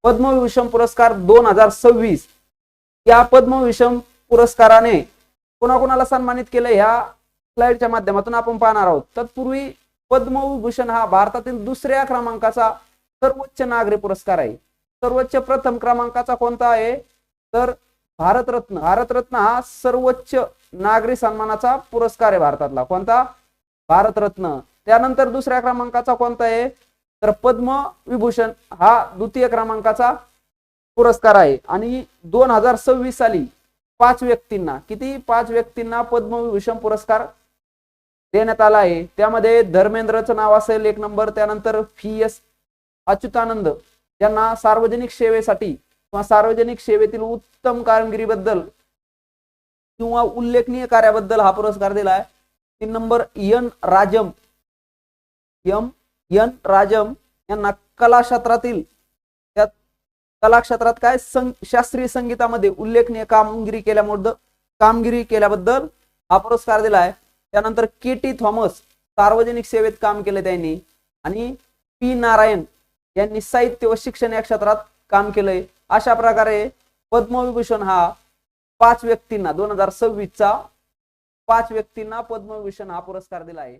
पद्मविभूषण पुरस्कार 2026 या पद्मविभूषण पुरस्काराने कोणाकोणाला सन्मानित केलं ह्या स्लाइडच्या माध्यमातून आपण पाहणार आहोत। तत्पूर्वी पद्मविभूषण हा भारतातील दुसऱ्या क्रमांकाचा सर्वोच्च नागरी पुरस्कार आहे। सर्वोच्च प्रथम क्रमांकाचा कोणता आहे तर भारतरत्न। भारतरत्न हा सर्वोच्च नागरी सन्मानाचा पुरस्कार आहे भारतातला, कोणता भारतरत्न। त्यानंतर दुसऱ्या क्रमांकाचा कोणता आहे तर पद्मविभूषण हा द्वितीय क्रमांकाचा पुरस्कार आहे। आणि 2026 साली 5 व्यक्तींना, किती 5 व्यक्तींना पद्मविभूषण पुरस्कार देण्यात आला आहे। त्यामध्ये धर्मेंद्रचं नाव असेल 1 नंबर, त्यानंतर PS अच्युतानंद यांना सार्वजनिक सेवेसाठी किंवा सार्वजनिक सेवेतील उत्तम कामगिरीबद्दल किंवा उल्लेखनीय कार्याबद्दल हा पुरस्कार दिला आहे। 3 नंबर एन राजम यांना कला क्षेत्रातील कला क्षेत्रात काय शास्त्रीय संगीतामध्ये उल्लेखनीय कामगिरी केल्याबद्दल हा पुरस्कार दिला आहे। त्यानंतर KT थॉमस सार्वजनिक सेवेत काम केले त्यांनी, आणि P नारायण यांनी साहित्य व शिक्षण या क्षेत्रात काम केलंय। अशा प्रकारे पद्मविभूषण हा 5 व्यक्तींना 2026 चा 5 व्यक्तींना पद्मविभूषण हा पुरस्कार दिला आहे।